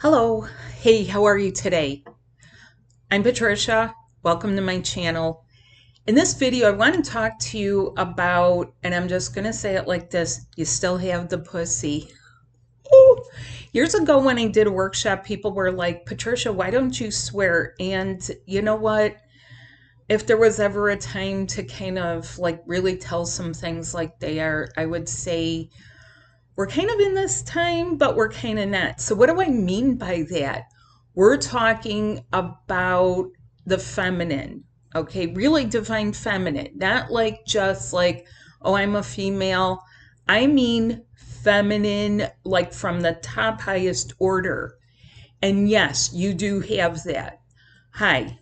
Hello. Hey, how are you today? I'm Patricia. Welcome to my channel. In this video, I want to talk to you about, and I'm just going to say it like this, you still have the pussy. Ooh. Years ago when I did a workshop, people were like, Patricia, why don't you swear? And you know what? If there was ever a time to kind of like really tell some things like they are, I would say we're kind of in this time, but we're kind of not. So, what do I mean by that? We're talking about the feminine, okay? Really divine feminine, not like just like, oh, I'm a female. I mean feminine, like from the top highest order. And yes, you do have that. Hi,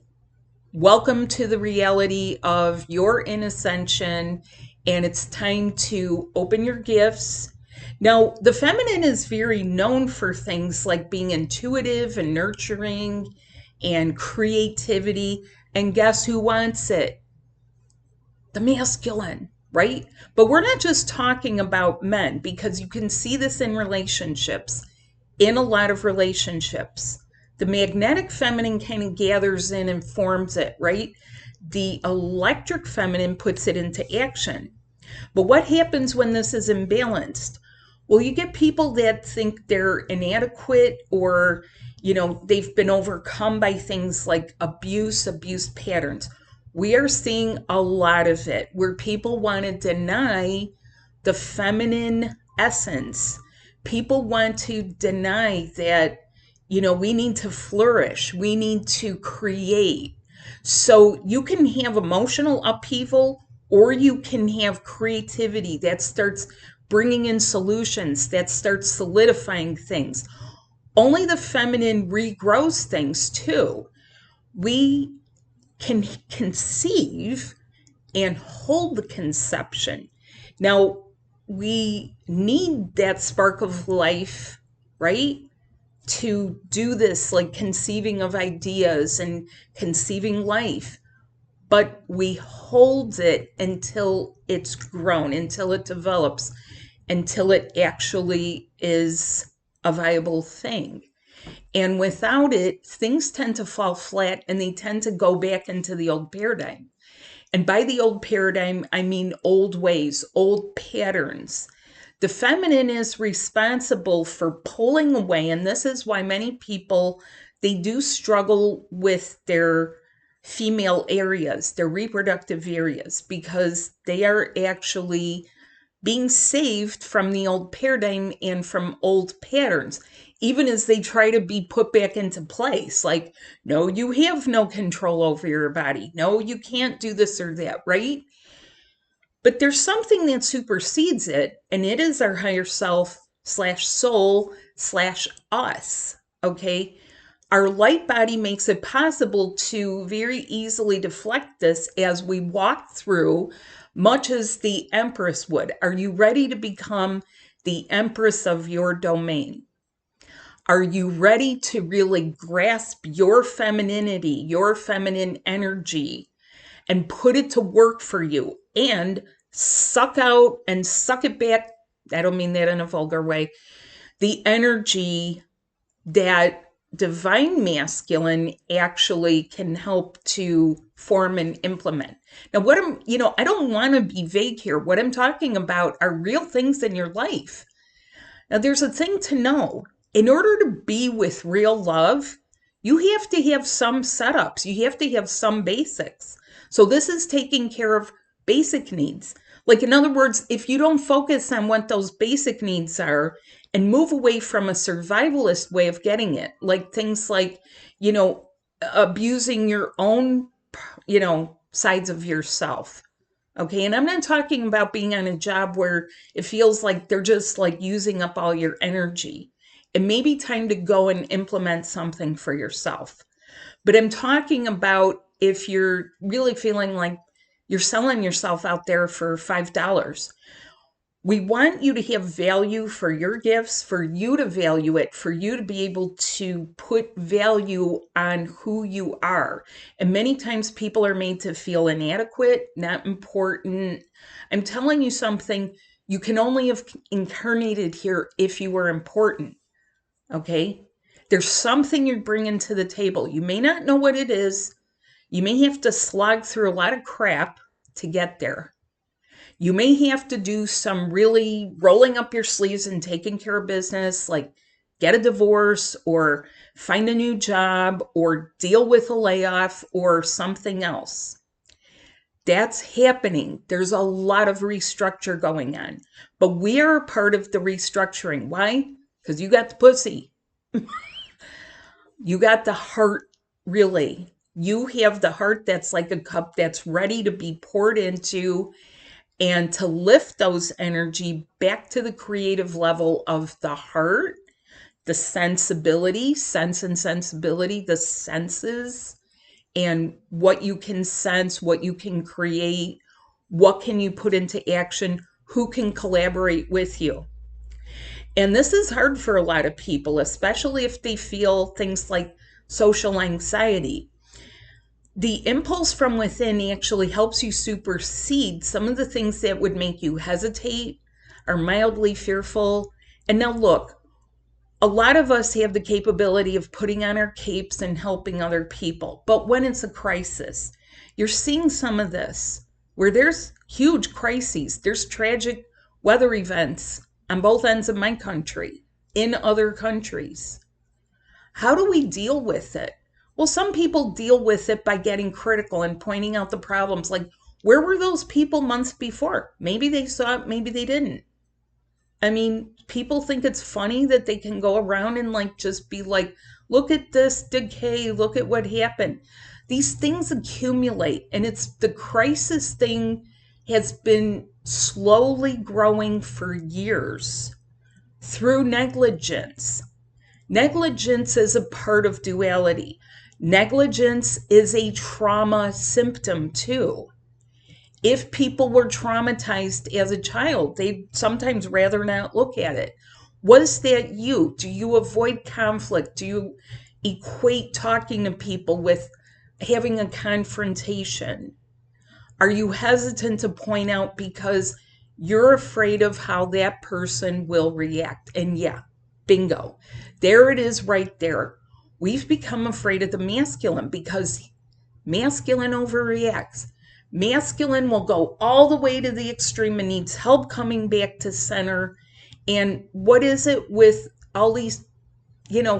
welcome to the reality of your in ascension, and it's time to open your gifts. Now, the feminine is very known for things like being intuitive and nurturing and creativity. And guess who wants it? The masculine, right? But we're not just talking about men, because you can see this in relationships, in a lot of relationships. The magnetic feminine kind of gathers in and forms it, right? The electric feminine puts it into action. But what happens when this is imbalanced? Well, you get people that think they're inadequate, or, they've been overcome by things like abuse patterns. We are seeing a lot of it where people want to deny the feminine essence. People want to deny that, we need to flourish, we need to create. So you can have emotional upheaval, or you can have creativity that starts bringing in solutions, that starts solidifying things. Only the feminine regrows things too. We can conceive and hold the conception. Now, we need that spark of life, right? To do this, like conceiving of ideas and conceiving life. But we hold it until it's grown, until it develops, until it actually is a viable thing. And without it, things tend to fall flat and they tend to go back into the old paradigm. And by the old paradigm, I mean old ways, old patterns. The feminine is responsible for pulling away, and this is why many people, they do struggle with their female areas, their reproductive areas, because they are actually being saved from the old paradigm and from old patterns, even as they try to be put back into place. Like, no, you have no control over your body. No, you can't do this or that, right? But there's something that supersedes it, and it is our higher self slash soul slash us, okay? Our light body makes it possible to very easily deflect this as we walk through, much as the Empress would. Are you ready to become the Empress of your domain? Are you ready to really grasp your femininity, your feminine energy, and put it to work for you and suck out and suck it back? I don't mean that in a vulgar way. The energy that divine masculine actually can help to form and implement. Now, I don't want to be vague here. What I'm talking about are real things in your life. Now, there's a thing to know. In order to be with real love, you have to have some setups, you have to have some basics. So, this is taking care of basic needs. Like, in other words, if you don't focus on what those basic needs are and move away from a survivalist way of getting it, like things like, abusing your own, sides of yourself. Okay. And I'm not talking about being on a job where it feels like they're just like using up all your energy. It may be time to go and implement something for yourself. But I'm talking about if you're really feeling like you're selling yourself out there for $5. We want you to have value for your gifts, for you to value it, for you to be able to put value on who you are. And many times people are made to feel inadequate, not important. I'm telling you something, you can only have incarnated here if you were important. Okay? There's something you're bringing to the table. You may not know what it is. You may have to slog through a lot of crap to get there. You may have to do some really rolling up your sleeves and taking care of business, like get a divorce or find a new job or deal with a layoff or something else. That's happening. There's a lot of restructure going on, but we are a part of the restructuring. Why? Because you got the pussy. You got the heart, really. You have the heart that's like a cup that's ready to be poured into and to lift those energy back to the creative level of the heart, the sensibility, sense and sensibility, the senses, and what you can sense, what you can create, what can you put into action, who can collaborate with you. And this is hard for a lot of people, especially if they feel things like social anxiety. The impulse from within actually helps you supersede some of the things that would make you hesitate or mildly fearful. And now look, a lot of us have the capability of putting on our capes and helping other people. But when it's a crisis, you're seeing some of this where there's huge crises. There's tragic weather events on both ends of my country, in other countries. How do we deal with it? Well, some people deal with it by getting critical and pointing out the problems. Like, where were those people months before? Maybe they saw it, maybe they didn't. I mean, people think it's funny that they can go around and like just be like, look at this decay, look at what happened. These things accumulate, and it's the crisis thing has been slowly growing for years through negligence. Negligence is a part of duality. Negligence is a trauma symptom too. If people were traumatized as a child, they'd sometimes rather not look at it. Was that you? Do you avoid conflict? Do you equate talking to people with having a confrontation? Are you hesitant to point out because you're afraid of how that person will react? And yeah, bingo. There it is right there. We've become afraid of the masculine because masculine overreacts. Masculine will go all the way to the extreme and needs help coming back to center. And what is it with all these,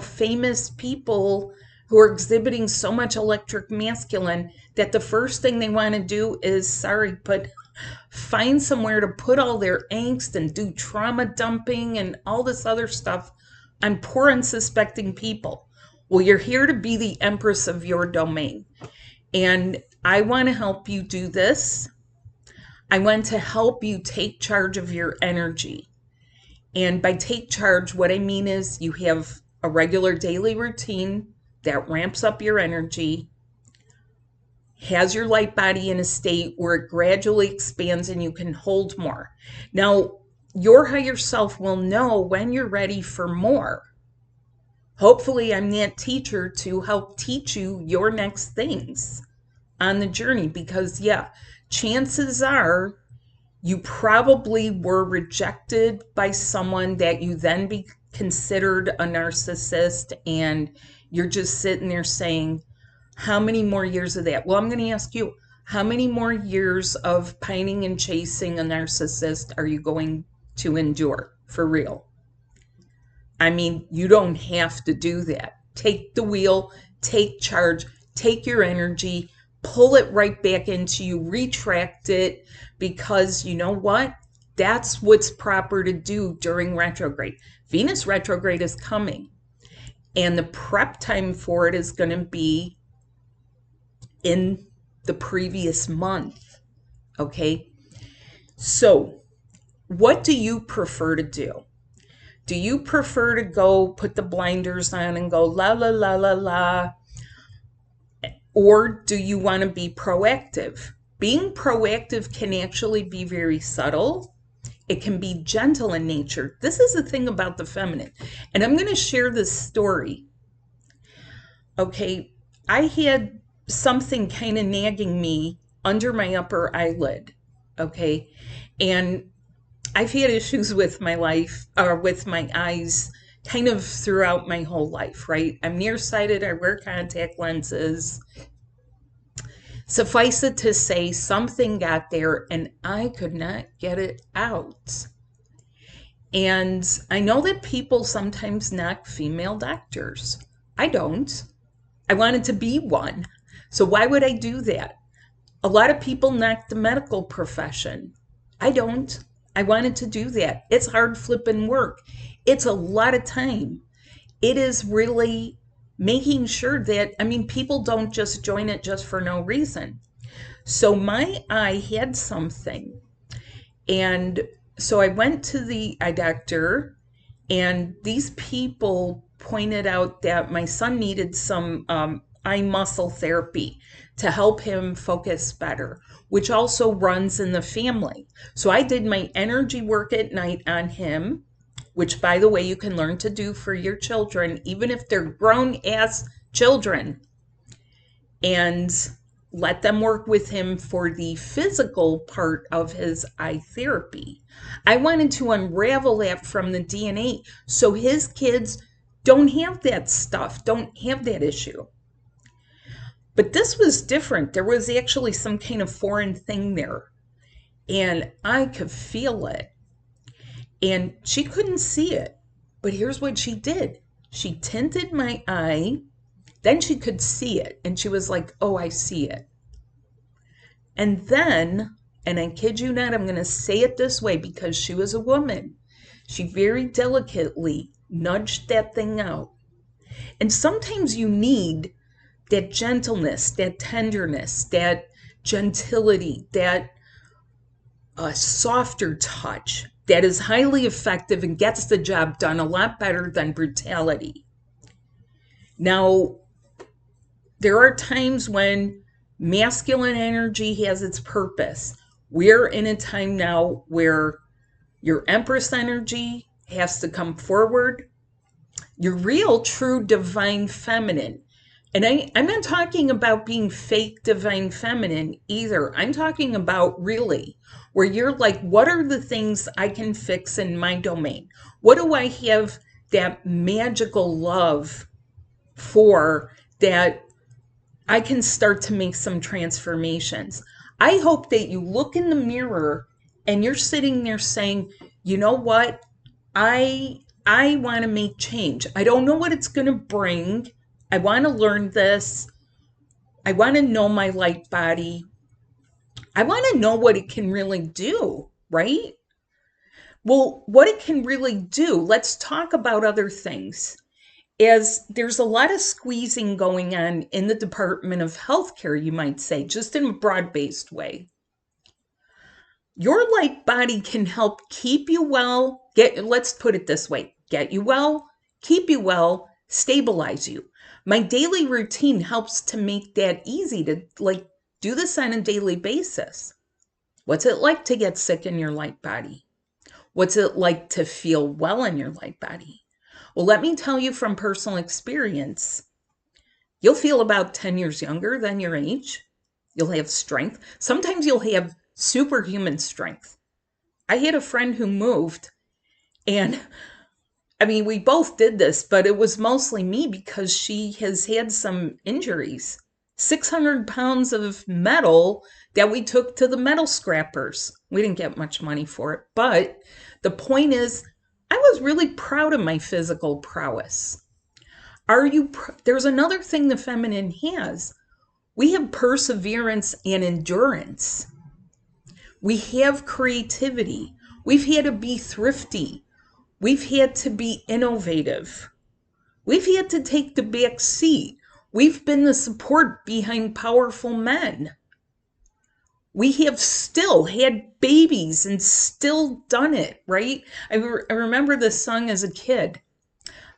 famous people who are exhibiting so much electric masculine that the first thing they want to do is, find somewhere to put all their angst and do trauma dumping and all this other stuff on poor unsuspecting people. Well, you're here to be the empress of your domain. And I want to help you do this. I want to help you take charge of your energy. And by take charge, what I mean is you have a regular daily routine that ramps up your energy, has your light body in a state where it gradually expands and you can hold more. Now, your higher self will know when you're ready for more. Hopefully, I'm that teacher to help teach you your next things on the journey because, chances are you probably were rejected by someone that you then considered a narcissist, and you're just sitting there saying, how many more years of that? Well, I'm going to ask you, how many more years of pining and chasing a narcissist are you going to endure for real? I mean, you don't have to do that. Take the wheel, take charge, take your energy, pull it right back into you, retract it, because you know what? That's what's proper to do during retrograde. Venus retrograde is coming, and the prep time for it is going to be in the previous month, okay? So, what do you prefer to do? Do you prefer to go put the blinders on and go la, la, la, la, la? Or do you want to be proactive? Being proactive can actually be very subtle. It can be gentle in nature. This is the thing about the feminine. And I'm going to share this story. Okay, I had something kind of nagging me under my upper eyelid. Okay, and I've had issues with my life, or with my eyes, kind of throughout my whole life, right? I'm nearsighted, I wear contact lenses. Suffice it to say, something got there and I could not get it out. And I know that people sometimes knock female doctors. I don't. I wanted to be one. So why would I do that? A lot of people knock the medical profession. I don't. I wanted to do that. It's hard flipping work. It's a lot of time. It is really making sure that, I mean, people don't just join it just for no reason. So my eye had something. And so I went to the eye doctor, and these people pointed out that my son needed some eye muscle therapy to help him focus better, which also runs in the family. So I did my energy work at night on him, which, by the way, you can learn to do for your children, even if they're grown-ass children, and let them work with him for the physical part of his eye therapy. I wanted to unravel that from the DNA so his kids don't have that stuff, don't have that issue. But this was different. There was actually some kind of foreign thing there, and I could feel it. And she couldn't see it. But here's what she did. She tinted my eye. Then she could see it. And she was like, oh, I see it. And then, and I kid you not, I'm going to say it this way because she was a woman. She very delicately nudged that thing out. And sometimes you need that gentleness, that tenderness, that gentility, that softer touch that is highly effective and gets the job done a lot better than brutality. Now, there are times when masculine energy has its purpose. We're in a time now where your Empress energy has to come forward. Your real, true, divine feminine. And I'm not talking about being fake divine feminine either. I'm talking about really where you're like, what are the things I can fix in my domain? What do I have that magical love for that I can start to make some transformations? I hope that you look in the mirror and you're sitting there saying, you know what? I want to make change. I don't know what it's going to bring. I want to learn this. I want to know my light body. I want to know what it can really do, right? Well, what it can really do, let's talk about other things. As there's a lot of squeezing going on in the Department of Healthcare, you might say, just in a broad-based way. Your light body can help keep you well, let's put it this way, get you well, keep you well, stabilize you. My daily routine helps to make that easy to do this on a daily basis. What's it like to get sick in your light body? What's it like to feel well in your light body? Well, let me tell you from personal experience, you'll feel about 10 years younger than your age. You'll have strength. Sometimes you'll have superhuman strength. I had a friend who moved, and I mean, we both did this, but it was mostly me because she has had some injuries. 600 pounds of metal that we took to the metal scrappers. We didn't get much money for it, but the point is, I was really proud of my physical prowess. There's another thing the feminine has. We have perseverance and endurance. We have creativity. We've had to be thrifty. We've had to be innovative. We've had to take the back seat. We've been the support behind powerful men. We have still had babies and still done it, right? I remember this song as a kid.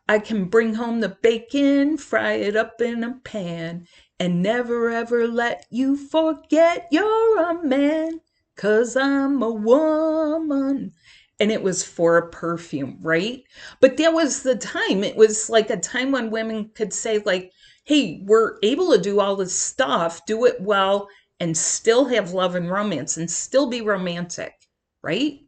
I can bring home the bacon, fry it up in a pan, and never ever let you forget you're a man, 'cause I'm a woman. And it was for a perfume, right? But that was the time. It was like a time when women could say like, hey, we're able to do all this stuff, do it well, and still have love and romance and still be romantic, right?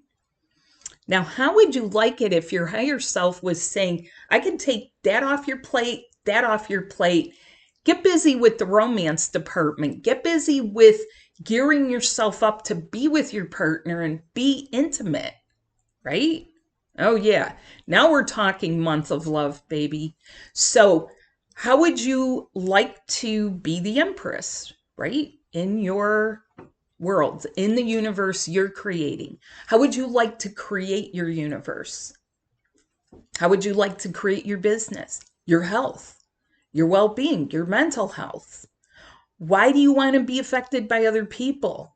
Now, how would you like it if your higher self was saying, I can take that off your plate, that off your plate. Get busy with the romance department. Get busy with gearing yourself up to be with your partner and be intimate, right? Oh, yeah. Now we're talking month of love, baby. So how would you like to be the Empress, right? In your world, in the universe you're creating. How would you like to create your universe? How would you like to create your business, your health, your well-being, your mental health? Why do you want to be affected by other people?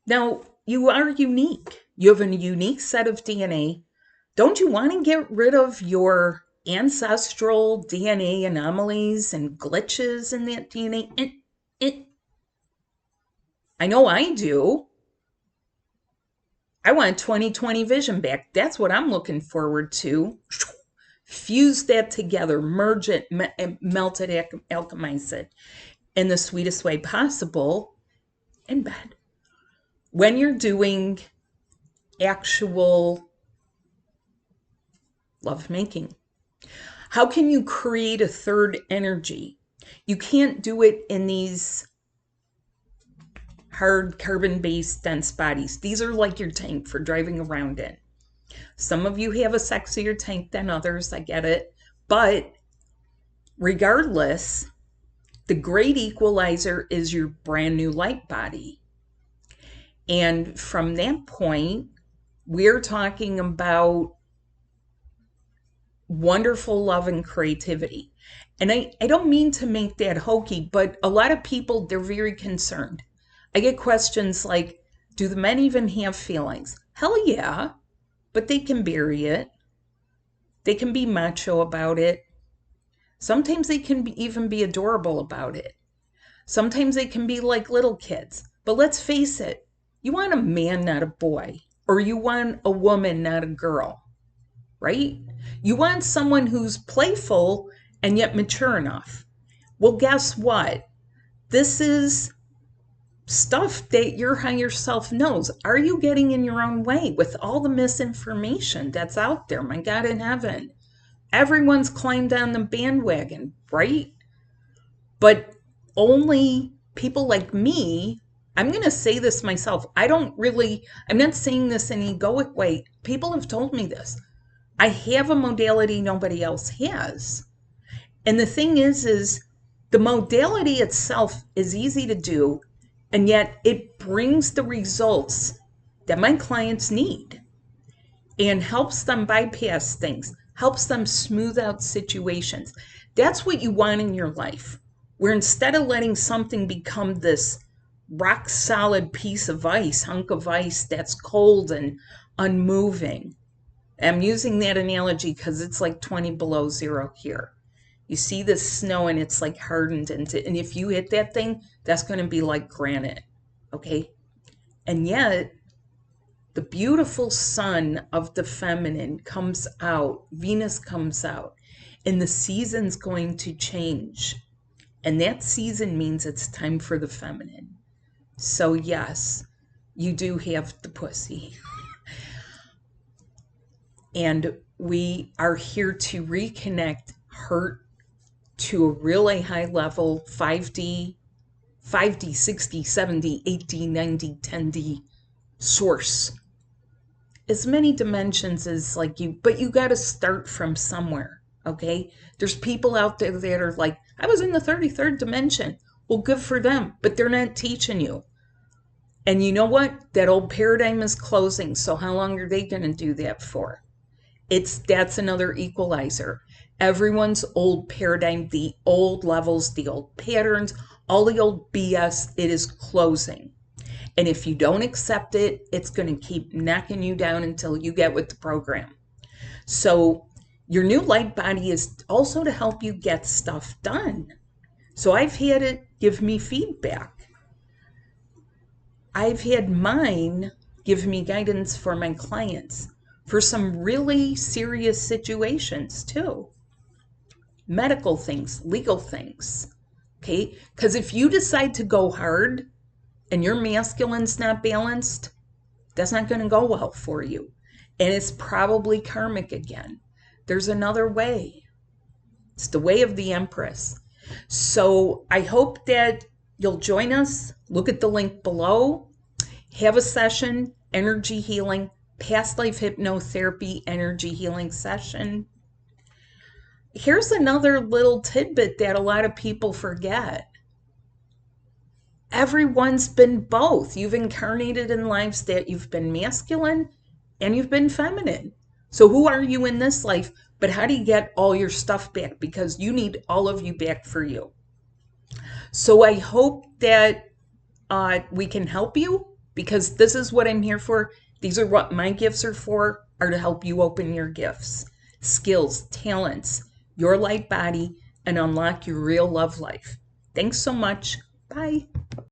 Now, you are unique. You have a unique set of DNA. Don't you want to get rid of your ancestral DNA anomalies and glitches in that DNA? I know I do. I want 20/20 vision back. That's what I'm looking forward to. Fuse that together, merge it, melt it, alchemize it in the sweetest way possible in bed. When you're doing actual lovemaking, how can you create a third energy? You can't do it in these hard carbon-based dense bodies. These are like your tank for driving around in. Some of you have a sexier tank than others, I get it. But regardless, the great equalizer is your brand new light body. And from that point, we're talking about wonderful love and creativity. And I don't mean to make that hokey, but a lot of people, they're very concerned. I get questions like, do the men even have feelings? Hell yeah, but they can bury it. They can be macho about it. Sometimes they can even be adorable about it. Sometimes they can be like little kids. But let's face it, you want a man, not a boy. Or you want a woman, not a girl. Right? You want someone who's playful and yet mature enough. Well, guess what? This is stuff that your higher self knows. Are you getting in your own way with all the misinformation that's out there? My God in heaven. Everyone's climbed on the bandwagon, right? But only people like me, I'm going to say this myself. I'm not saying this in an egoic way. People have told me this. I have a modality nobody else has. And the thing is the modality itself is easy to do, and yet it brings the results that my clients need and helps them bypass things, helps them smooth out situations. That's what you want in your life, where instead of letting something become this rock solid piece of ice, hunk of ice that's cold and unmoving. I'm using that analogy because it's like 20 below zero here. You see the snow and it's like hardened and if you hit that thing, that's going to be like granite, okay? And yet, the beautiful sun of the feminine comes out, Venus comes out, and the season's going to change. And that season means it's time for the feminine. So yes, you do have the pussy. And we are here to reconnect hurt to a really high level, 5D, 6D, 7D, 8D, 9D, 10D source. As many dimensions as like you, but you got to start from somewhere, okay? There's people out there that are like, I was in the 33rd dimension. Well, good for them, but they're not teaching you. And you know what? That old paradigm is closing, so how long are they going to do that for? That's another equalizer. Everyone's old paradigm, the old levels, the old patterns, all the old BS, it is closing. And if you don't accept it, it's going to keep knocking you down until you get with the program. So your new light body is also to help you get stuff done. So I've had it give me feedback. I've had mine give me guidance for my clients for some really serious situations too. Medical things, legal things, okay? Because if you decide to go hard and your masculine's not balanced, that's not going to go well for you. And it's probably karmic again. There's another way. It's the way of the Empress. So I hope that you'll join us. Look at the link below. Have a session, energy healing, past life hypnotherapy, energy healing session. Here's another little tidbit that a lot of people forget. Everyone's been both. You've incarnated in lives that you've been masculine and you've been feminine. So who are you in this life? But how do you get all your stuff back? Because you need all of you back for you. So I hope that we can help you, because this is what I'm here for. These are what my gifts are to help you open your gifts, skills, talents, your light body, and unlock your real love life. Thanks so much. Bye.